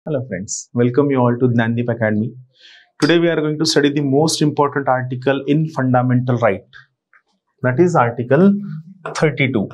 Hello friends, welcome you all to Gnandeep Academy. Today we are going to study the most important article in fundamental right. That is article 32.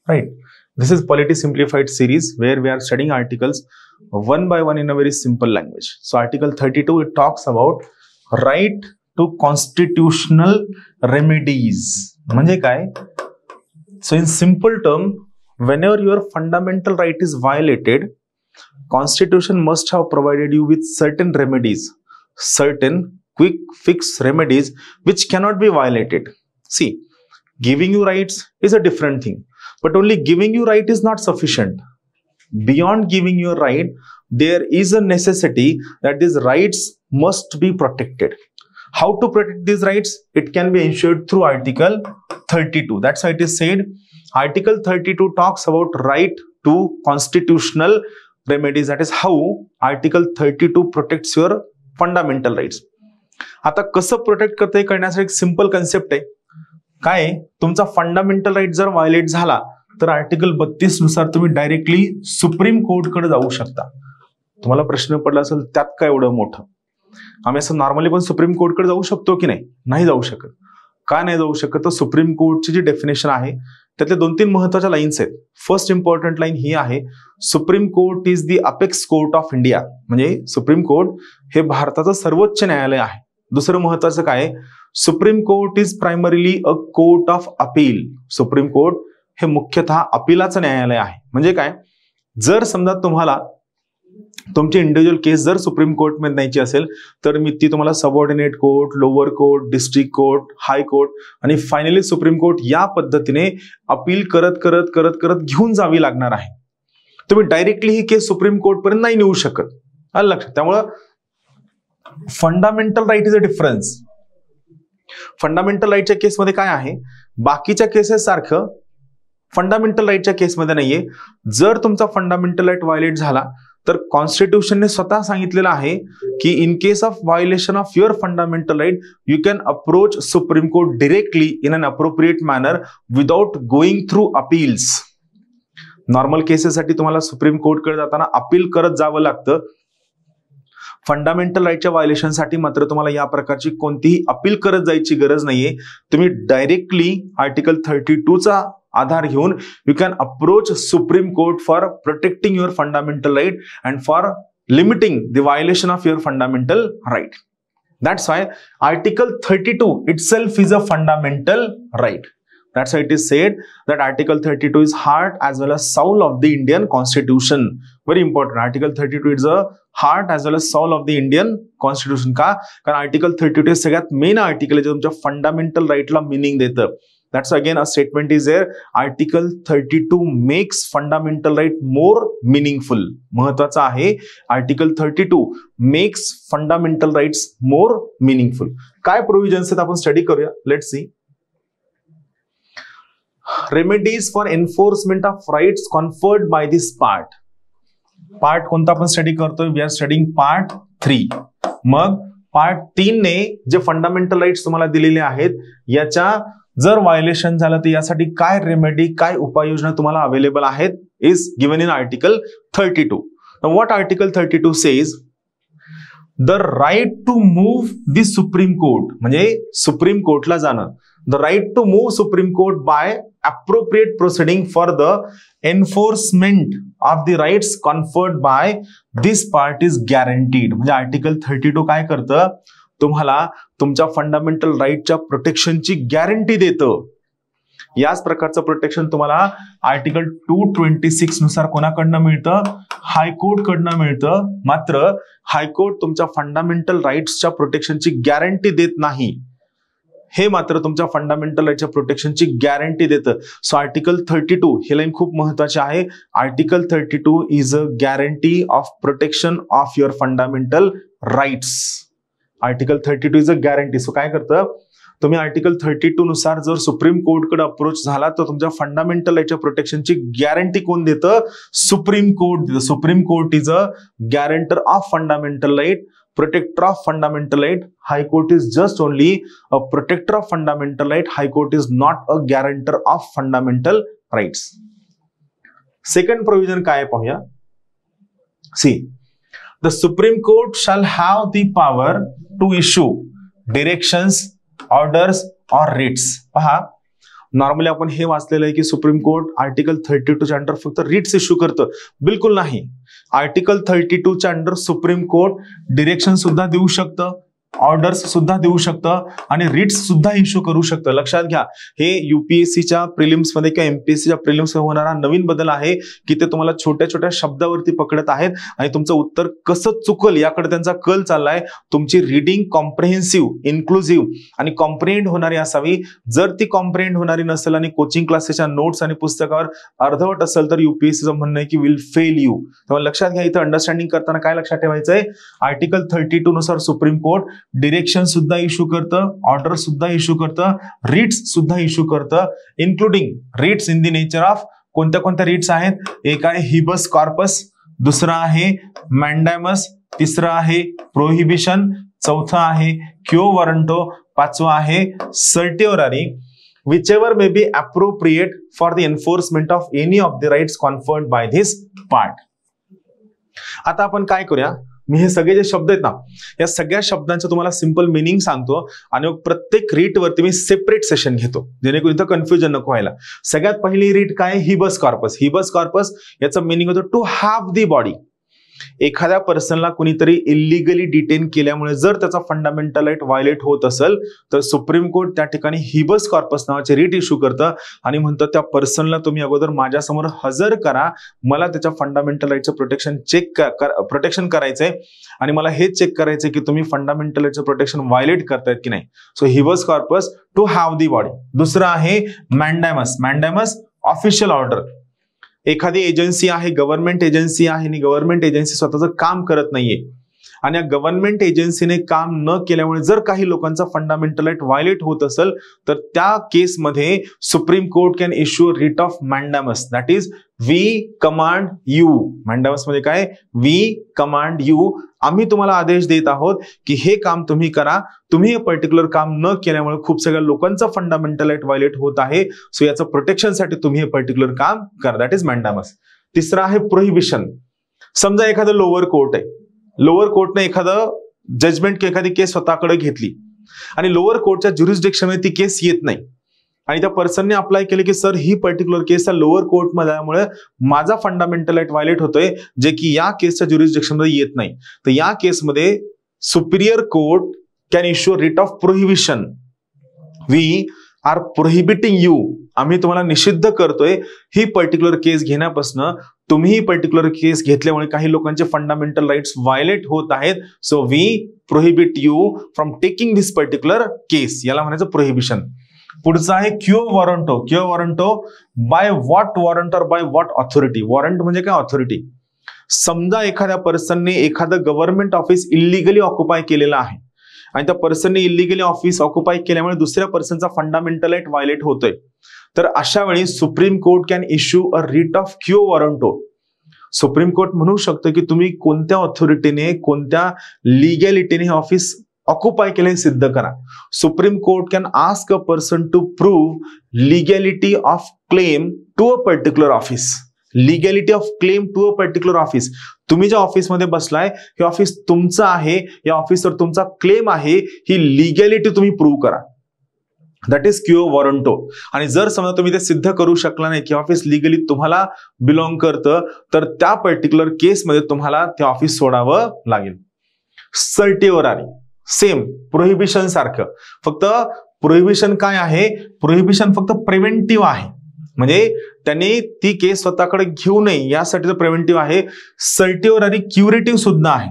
Right. This is Polity Simplified series where we are studying articles one by one in a very simple language. So article 32, it talks about right to constitutional remedies. म्हणजे काय? So in simple term, whenever your fundamental right is violated, Constitution must have provided you with certain remedies, certain quick fix remedies which cannot be violated. See, giving you rights is a different thing, but only giving you right is not sufficient. Beyond giving you a right, there is a necessity that these rights must be protected. How to protect these rights? It can be ensured through Article 32. That's why it is said Article 32 talks about right to constitutional remedies. That is how Article 32 protects your fundamental rights. आता कसं protect करते करण्यासाठी एक simple concept आहे. काय तुमचा fundamental right जर violet झाला तर आर्टिकल 32 नुसार तुम्ही डायरेक्टली सुप्रीम कोर्ट कडे जाऊ शकता. तुम्हाला प्रश्न पडला असेल त्यात काय एवढं मोठं, आम्ही असं नॉर्मली पण सुप्रीम कोर्ट कडे जाऊ शकतो की नाही? नाही जाऊ शकत. का नाही जाऊ शकत? तर सुप्रीम कोर्टची जी डेफिनेशन आहे त्यातले 2-3 महत्वाच्या लाईन्स आहेत. फर्स्ट इम्पॉर्टंट लाईन ही आहे, supreme Court is the apex court of India. म्हणजे सुप्रीम कोर्ट हे भारताचं सर्वोच्च न्यायालय आहे. दुसरं महत्वाचं काय, supreme Court is primarily a court of appeal. Supreme court हे मुख्यतः अपिलाचं न्यायालय आहे. म्हणजे काय, जर समजा तुम्हाला तुमची इंडिव्हिज्युअल केस जर सुप्रीम कोर्ट मध्ये न्यायची असेल तर मी ती तुम्हाला subordinate court, lower court, district court, high court आणि फायनली सुप्रीम कोर्ट या पद्धतीने अपील करत करत करत करत घेऊन जावी लागणार आहे. तुम्ही डायरेक्टली ही केस सुप्रीम कोर्ट पर्यंत नाही नेऊ शकत. आलं लक्षात? त्यामुळं fundamental right is a difference. Fundamental राईटच्या केसमध्ये काय आहे, बाकीच्या केसेस सारखं फंडामेंटल राईटच्या केसमध्ये नाहीये. जर तुमचा फंडामेंटल राईट व्हायलेट झाला तर कॉन्स्टिट्यूशनने स्वतः सांगितलेलं आहे की in case of violation of your fundamental right you can approach supreme court directly in an appropriate manner without going through appeals. Normal केसेससाठी तुम्हाला सुप्रीम कोर्टकडे जाताना अपील करत जावं लागतं. फंडामेंटल राईटच्या व्हायोलेशनसाठी मात्र तुम्हाला या प्रकारची कोणतीही अपील करत जायची गरज नाहीये. तुम्ही डायरेक्टली आर्टिकल 32 चा आधार घेऊन you can approach supreme Court for protecting your fundamental right and for limiting the violation of your fundamental right. That's why article 32 itself is a fundamental right. That's why it is said that Article 32 is heart as well as soul of the Indian Constitution. Very important. Article 32 is a heart as well as soul of the Indian Constitution. का? कारण Article 32 सगळ्यात main article आहे जे तुमच्या fundamental राईटला meaning देतं. That's again a statement is there. Article 32 makes fundamental right more meaningful. महत्वाचा आहे, Article 32 makes fundamental rights more meaningful. काय प्रोव्हिजन्स आहेत आपण स्टडी करूया. Let's see. Remedies for enforcement of rights conferred by this part. Part कोणता आपण study करतोय? We are studying part 3. मग पार्ट 3 ने जे फंडामेंटल राईट्स तुम्हाला दिलेले आहेत याच्या जर व्हायोलेशन झालं तर यासाठी काय रेमेडी, काय उपाययोजना तुम्हाला अवेलेबल आहेत is given in article 32. What article 32 says, the right to move the supreme court. म्हणजे सुप्रीम कोर्टला जाणं. The right to move Supreme Court by appropriate proceeding for the enforcement of the rights conferred by this part is guaranteed. म्हणजे article 32 काय करतं, तुम्हाला तुमच्या fundamental राईटच्या प्रोटेक्शनची गॅरंटी देतं. याच प्रकारचं प्रोटेक्शन तुम्हाला आर्टिकल 226 नुसार कोणाकडनं मिळतं? हायकोर्ट कडनं मिळतं. मात्र हायकोर्ट तुमच्या फंडामेंटल राईट्सच्या प्रोटेक्शनची गॅरंटी देत नाही. हे मात्र तुमच्या फंडामेंटल राईटच्या प्रोटेक्शनची गॅरंटी देतं. सो आर्टिकल 32 ही लाईन खूप महत्वाची आहे. Article 32 is a guarantee of protection of your fundamental rights. Article 32 is a guarantee. So काय करतं, तुम्ही आर्टिकल 32 नुसार जर सुप्रीम कोर्टकडे अप्रोच झाला तर तुमच्या फंडामेंटल राईटच्या प्रोटेक्शनची गॅरंटी कोण देतं? सुप्रीम कोर्ट देतं. Supreme Court is a guarantor of fundamental right, protector of fundamental right. High Court is just only a protector of fundamental right. High Court is not a guarantor of fundamental rights. Second provision काय आहे पाहूया. See, the supreme court shall have the power to issue directions, orders or writs. पहा, normally आपण हे वाचलेलं आहे की supreme court article 32 च्या अंडर फक्त रिट्स इश्यू करतं. बिलकुल नाही. आर्टिकल 32 च्या अंडर सुप्रीम कोर्ट डिरेक्शन सुद्धा देऊ शकतं, ऑर्डर्स सुद्धा देऊ शकतं आणि रिट्स सुद्धा इश्यू करू शकतं. लक्षात घ्या, हे युपीएससीच्या प्रिलिम्स मध्ये किंवा एमपीएससीच्या प्रिलिम्स मध्ये होणारा नवीन बदल आहे की ते तुम्हाला छोट्या छोट्या शब्दावरती पकडत आहेत आणि तुमचं उत्तर कसं चुकल याकडे त्यांचा कल चाललाय. तुमची रीडिंग कॉम्प्रिहेन्सिव्ह, इन्क्लुझिव्ह आणि कॉम्प्रिहेंड होणारी असावी. जर ती कॉम्प्रिहेंड होणारी नसेल आणि कोचिंग क्लासेसच्या नोट्स आणि पुस्तकावर अर्धवट असेल तर युपीएससीचं म्हणणं आहे की विल फेल यू. तेव्हा लक्षात घ्या, इथं अंडरस्टँडिंग करताना काय लक्षात ठेवायचंय, आर्टिकल 32 नुसार सुप्रीम कोर्ट डिरेक्शन सुद्धा इश्यू करतं, ऑर्डर सुद्धा इश्यू करतं, रिट्स सुद्धा इश्यू करतं, including writs in the nature of कोणत्या कोणत्या रिट्स आहेत. एक आहे हिबस कॉर्पस, दुसरा आहे मॅन्डॅमस, तिसरा आहे प्रोहिबिशन, चौथा आहे क्यो वॉरंटो, पाचवा आहे सर्टिओरारी, whichever may be appropriate for the enforcement of any of the rights conferred by this part. आता आपण काय करूया, मी हे सगळे जे शब्द आहेत ना, या सगळ्या शब्दांचं तुम्हाला सिंपल मिनिंग सांगतो आणि प्रत्येक रीट वरती मी सेपरेट सेशन घेतो जेणेकरून इथं कन्फ्युजन नको व्हायला. सगळ्यात पहिली रीट काय, हिबस कॉर्पस. हिबस कॉर्पस याचं मिनिंग होतं टू हॅव दी बॉडी. एखाद्या पर्सनला कुणीतरी इलिगली डिटेन केल्यामुळे जर त्याचा फंडामेंटल राईट व्हायलेट होत असेल तर सुप्रीम कोर्ट त्या ठिकाणी हिबस कॉर्पस नावाचे रीट इश्यू करतं आणि म्हणतं त्या पर्सनला तुम्ही अगोदर माझ्यासमोर हजर करा, मला त्याच्या फंडामेंटल राईटचं प्रोटेक्शन करायचंय आणि मला हे चेक करायचंय की तुम्ही फंडामेंटल राईटचं प्रोटेक्शन व्हायलेट करतायत की नाही. So habeas corpus to have the body. दुसरं आहे मॅन्डॅमस. Mandamus official order. एखादी एजन्सी आहे, गव्हर्नमेंट एजन्सी आहे आणि गव्हर्नमेंट एजन्सी स्वतःचं काम करत नाहीये आणि या गव्हर्नमेंट एजन्सीने काम न केल्यामुळे जर काही लोकांचा फंडामेंटल राईट व्हायलेट होत असेल तर त्या केसमध्ये supreme court can issue writ of mandamus. That is we command you. Mandamus मध्ये काय, वी कमांड यू. आम्ही तुम्हाला आदेश देत आहोत की हे काम तुम्ही करा. तुम्ही हे पर्टिक्युलर काम न केल्यामुळे खूप सगळ्या लोकांचा फंडामेंटल राईट व्हायलेट होत आहे. सो याचं प्रोटेक्शनसाठी तुम्ही हे पर्टिक्युलर काम करा. That is mandamus. तिसरा आहे प्रोहिबिशन. समजा एखादं लोअर कोर्ट आहे, लोअर कोर्टने एखादं जजमेंट किंवा एखादी केस स्वतःकडे घेतली आणि लोअर कोर्टच्या ज्युरिस्डिक्शन मध्ये ती केस येत नाही आणि त्या पर्सनने अप्लाय केले की सर ही पर्टिक्युलर केस लोअर कोर्टमध्ये आल्यामुळे माझा फंडामेंटल राईट व्हायलेट होतोय जे की या केसच्या ज्युरिस्डिक्शन मध्ये येत नाही. तर या केसमध्ये superior court can issue writ of prohibition. We are prohibiting you. आम्ही तुम्हाला निषिद्ध करतोय ही पर्टिक्युलर केस घेण्यापासून. तुम्ही ही पर्टिक्युलर केस घेतल्यामुळे काही लोकांचे फंडामेंटल राईट्स व्हायलेट होत आहेत. So we prohibit you from taking this particular case. याला म्हणायचं प्रोहिबिशन. पुढचा आहे quo warranto. Quo warranto by what warrant or by what authority. Warrant म्हणजे काय, ऑथॉरिटी. समजा एखाद्या पर्सनने एखादं गव्हर्नमेंट ऑफिस इलिगली ऑक्युपाय केलेलं आहे आणि त्या पर्सनने इलिगली ऑफिस ऑक्युपाय केल्यामुळे दुसऱ्या पर्सनचा फंडामेंटल राईट व्हायलेट होतोय तर अशा वेळी supreme court can issue a writ of क्यो वॉरंटो. सुप्रीम कोर्ट म्हणू शकतं की तुम्ही कोणत्या ऑथॉरिटीने, कोणत्या लिगॅलिटीने हे ऑफिस ऑक्युपाय केले सिद्ध करा. Supreme court can ask a person to prove legality of claim to a particular office. Legality of claim to a particular office. तुम्ही ज्या ऑफिसमध्ये बसलाय हे ऑफिस तुमचं आहे, या ऑफिसवर तुमचा क्लेम आहे, ही लिगॅलिटी तुम्ही प्रूव्ह करा. दॅट इज क्यो वॉरंटो. आणि जर समजा तुम्ही ते सिद्ध करू शकला नाही की ऑफिस लिगली तुम्हाला बिलॉंग करतं तर त्या पर्टिक्युलर केसमध्ये तुम्हाला ते ऑफिस सोडावं लागेल. सर्टिओरारी सेम प्रोहिबिशन सारखं, फक्त प्रोहिबिशन काय आहे, प्रोहिबिशन फक्त प्रिव्हेंटिव्ह आहे, म्हणजे त्यांनी ती केस स्वतःकडे घेऊ नये यासाठी प्रिव्हेंटिव्ह आहे. सर्टिओरारी क्युरेटिव्ह सुद्धा आहे.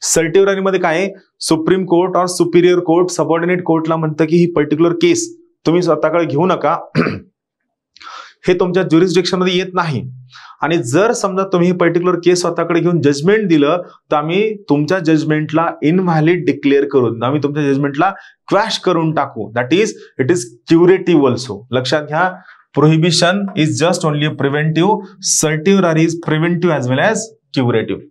सर्टिओरारी मध्ये काय, सुप्रीम कोर्ट और सुपिरियर कोर्ट सबऑर्डिनेट कोर्टला म्हणतं की ही पर्टिक्युलर केस तुम्ही स्वतःकडे घेऊ नका, हे तुमच्या ज्युरिस्डिक्शन मध्ये येत नाही आणि जर समजा तुम्ही ही पर्टिक्युलर केस स्वतःकडे घेऊन जजमेंट दिलं तर आम्ही तुमच्या जजमेंटला इनव्हॅलिड डिक्लेअर करून, आम्ही तुमच्या जजमेंटला क्वॅश करून टाकू. That is it is curative also. लक्षात घ्या, prohibition is just only preventive, certiorari is preventive as well as curative.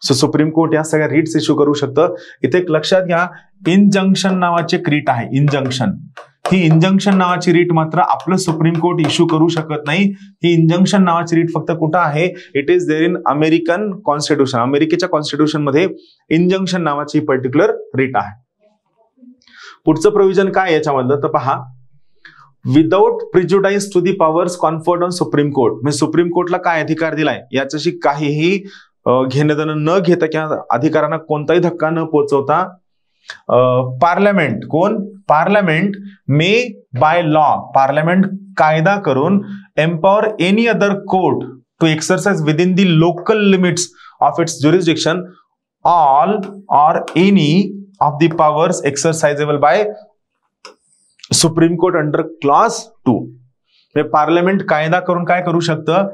So supreme court या सगळ्या रिट्स इश्यू करू शकतं. इथे एक लक्षात घ्या, इंजंक्शन नावाचे एक रिट आहे. इंजंक्शन ही इंजंक्शन नावाची रीट मात्र आपलं सुप्रीम कोर्ट इश्यू करू शकत नाही. ही इंजंक्शन नावाची रीट फक्त कुठं आहे? It is there in American constitution. अमेरिकेच्या कॉन्स्टिट्यूशन मध्ये इंजंक्शन नावाची पर्टिक्युलर रीट आहे. पुढचं प्रोव्हिजन काय याच्यामधलं तर पहा, without prejudice to the powers conferred on supreme court. म्हणजे सुप्रीम कोर्टला काय अधिकार दिलाय याच्याशी काहीही घेणं देणं न घेता किंवा अधिकारांना कोणताही धक्का न पोहोचवता parliament parliament may by law, parliament कायदा करून empower any other court to exercise within the local limits of its jurisdiction all or any of the powers exercisable by supreme court under clause 2. Parliament कायदा करून काय करू शकतं?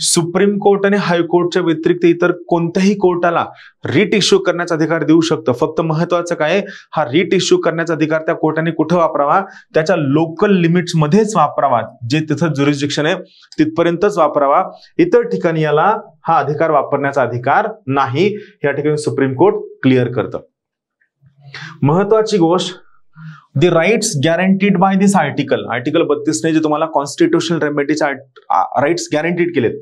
Supreme court आणि हायकोर्टच्या व्यतिरिक्त इतर कोणत्याही कोर्टाला रीट इश्यू करण्याचा अधिकार देऊ शकतं. फक्त महत्वाचं काय, हा रीट इश्यू करण्याचा अधिकार त्या कोर्टाने कुठं वापरावा? त्याच्या लोकल लिमिट्स मध्येच वापरावा. जे तिथं ज्युरिस्डिक्शन आहे तिथपर्यंतच वापरावा. इतर ठिकाणी याला हा अधिकार वापरण्याचा अधिकार नाही. या ठिकाणी सुप्रीम कोर्ट क्लिअर करतं. महत्वाची गोष्ट, the rights guaranteed by this article, article 32 ने जे तुम्हाला कॉन्स्टिट्यूशनल रेमेडीचे राइट्स गॅरंटीड केलेत,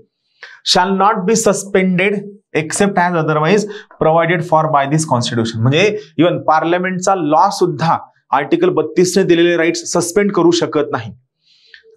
shall not be suspended except as otherwise provided for by this constitution. म्हणजे इव्हन पार्लमेंटचा लॉ सुद्धा आर्टिकल 32 ने दिलेले राइट्स सस्पेंड करू शकत नाही.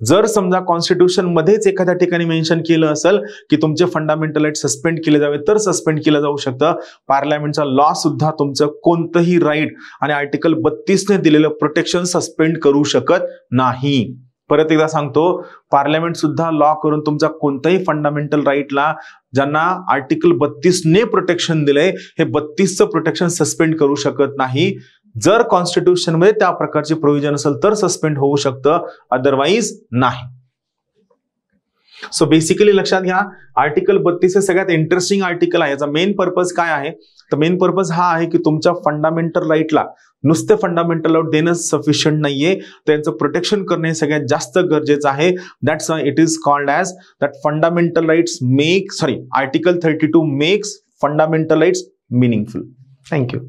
जर समजा कॉन्स्टिट्यूशन मध्येच एखाद्या ठिकाणी मेन्शन केलं असेल की तुमचे फंडामेंटल राईट सस्पेंड केले जावे तर सस्पेंड केलं जाऊ शकतं. पार्लमेंटचा लॉ सुद्धा तुमचं कोणतंही राईट आणि आर्टिकल 32 ने दिलेलं प्रोटेक्शन सस्पेंड करू शकत नाही. परत एकदा सांगतो, पार्लमेंट सुद्धा लॉ करून तुमचा कोणताही फंडामेंटल राईटला ज्यांना आर्टिकल 32 ने प्रोटेक्शन दिलंय हे 32चं प्रोटेक्शन सस्पेंड करू शकत नाही. जर कॉन्स्टिट्यूशन मध्ये त्या प्रकारचे प्रोव्हिजन असेल तर सस्पेंड होऊ शकतं, अदरवाईज नाही. सो बेसिकली लक्षात घ्या, आर्टिकल 32 हे सगळ्यात इंटरेस्टिंग आर्टिकल आहे. याचा मेन पर्पज काय आहे? तर मेन पर्पज हा आहे की तुमच्या फंडामेंटल राईटला नुसते फंडामेंटल राईट देणं सफिशियंट नाहीये, त्यांचं प्रोटेक्शन करणं हे सगळ्यात जास्त गरजेचं आहे. That's why it is called as that fundamental rights article 32 makes fundamental rights meaningful. Thank you.